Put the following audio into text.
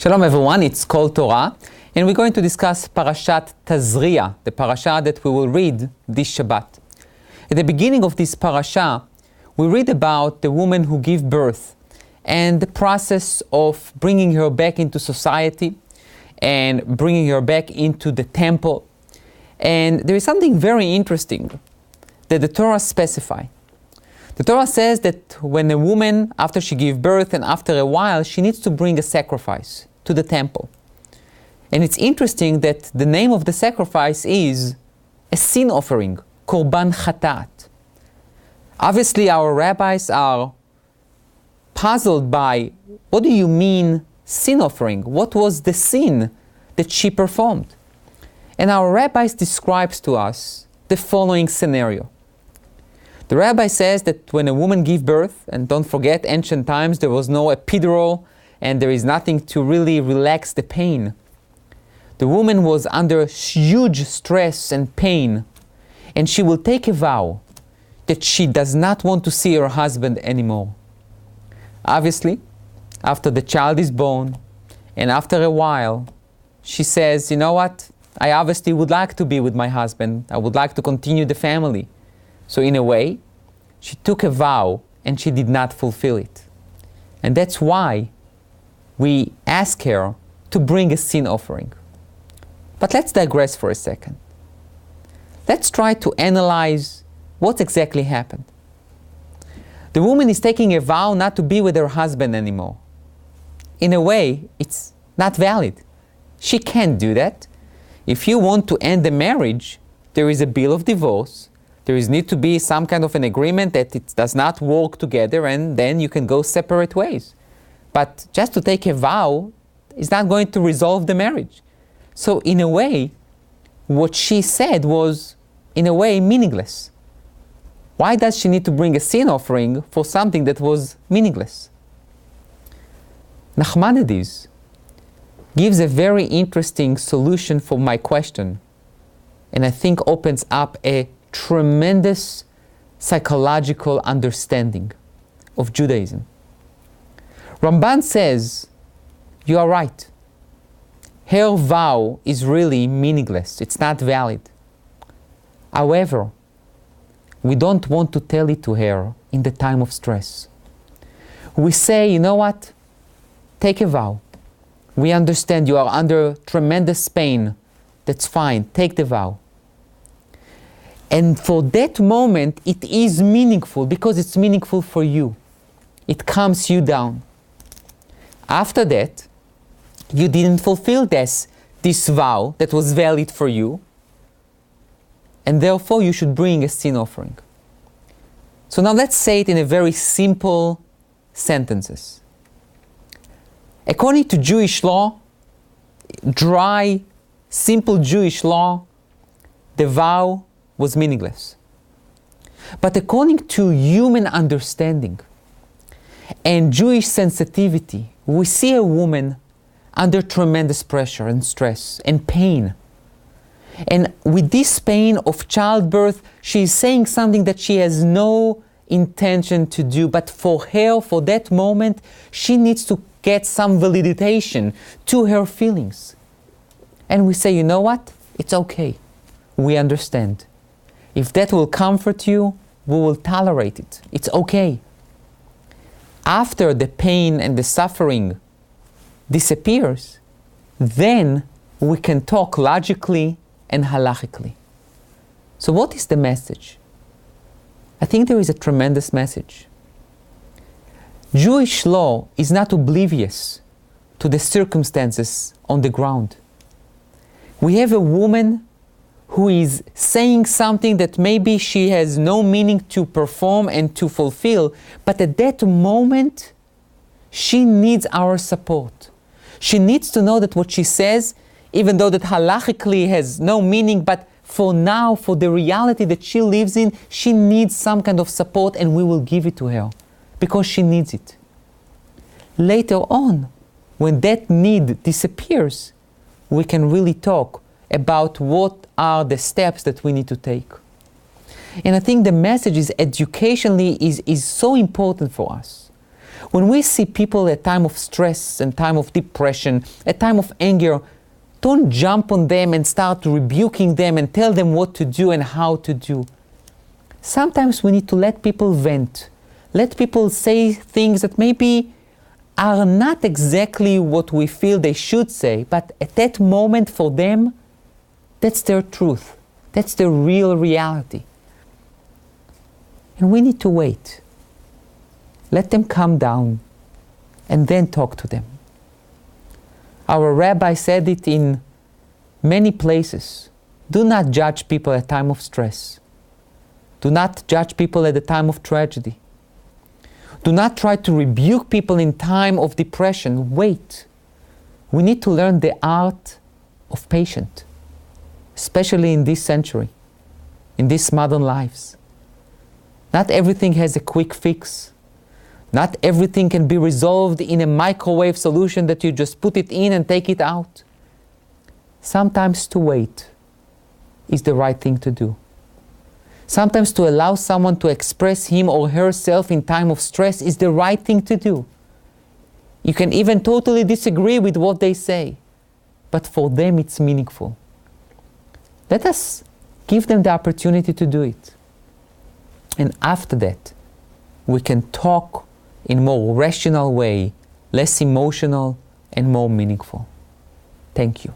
Shalom everyone, it's called Torah, and we're going to discuss Parashat Tazriah, the parasha that we will read this Shabbat. At the beginning of this parasha, we read about the woman who gave birth and the process of bringing her back into society and bringing her back into the temple. And there is something very interesting that the Torah specifies. The Torah says that when a woman, after she gives birth and after a while, she needs to bring a sacrifice to the temple. And it's interesting that the name of the sacrifice is a sin offering, Korban Chatat. Obviously, our rabbis are puzzled by, what do you mean sin offering? What was the sin that she performed? And our rabbis describes to us the following scenario. The rabbi says that when a woman gives birth, and don't forget, ancient times there was no epidural and there is nothing to really relax the pain. The woman was under huge stress and pain, and she will take a vow that she does not want to see her husband anymore. Obviously, after the child is born, and after a while, she says, you know what, I obviously would like to be with my husband. I would like to continue the family. So in a way, she took a vow and she did not fulfill it. And that's why we ask her to bring a sin offering. But let's digress for a second. Let's try to analyze what exactly happened. The woman is taking a vow not to be with her husband anymore. In a way, it's not valid. She can't do that. If you want to end the marriage, there is a bill of divorce. There is need to be some kind of an agreement that it does not work together, and then you can go separate ways. But just to take a vow is not going to resolve the marriage. So in a way, what she said was, in a way, meaningless. Why does she need to bring a sin offering for something that was meaningless? Nachmanides gives a very interesting solution for my question, and I think opens up a tremendous psychological understanding of Judaism. Ramban says, you are right. Her vow is really meaningless. It's not valid. However, we don't want to tell it to her in the time of stress. We say, you know what? Take a vow. We understand you are under tremendous pain. That's fine. Take the vow. And for that moment, it is meaningful because it's meaningful for you. It calms you down. After that, you didn't fulfill this vow that was valid for you, and therefore you should bring a sin offering. So now let's say it in a very simple sentences. According to Jewish law, dry, simple Jewish law, the vow was meaningless. But according to human understanding and Jewish sensitivity, we see a woman under tremendous pressure and stress and pain. And with this pain of childbirth, she is saying something that she has no intention to do. But for her, for that moment, she needs to get some validation to her feelings. And we say, you know what? It's okay. We understand. If that will comfort you, we will tolerate it. It's okay. After the pain and the suffering disappears, then we can talk logically and halachically. So what is the message? I think there is a tremendous message. Jewish law is not oblivious to the circumstances on the ground. We have a woman who is saying something that maybe she has no meaning to perform and to fulfill, but at that moment, she needs our support. She needs to know that what she says, even though that halachically has no meaning, but for now, for the reality that she lives in, she needs some kind of support, and we will give it to her because she needs it. Later on, when that need disappears, we can really talk about what are the steps that we need to take. And I think the message is educationally is so important for us. When we see people at time of stress and time of depression, at time of anger, don't jump on them and start rebuking them and tell them what to do and how to do. Sometimes we need to let people vent. Let people say things that maybe are not exactly what we feel they should say, but at that moment for them, that's their truth. That's their real reality. And we need to wait. Let them calm down and then talk to them. Our Rabbi said it in many places. Do not judge people at time of stress. Do not judge people at the time of tragedy. Do not try to rebuke people in time of depression. Wait. We need to learn the art of patience, especially in this century, in these modern lives. Not everything has a quick fix. Not everything can be resolved in a microwave solution that you just put it in and take it out. Sometimes to wait is the right thing to do. Sometimes to allow someone to express him or herself in time of stress is the right thing to do. You can even totally disagree with what they say, but for them it's meaningful. Let us give them the opportunity to do it. And after that, we can talk in a more rational way, less emotional and more meaningful. Thank you.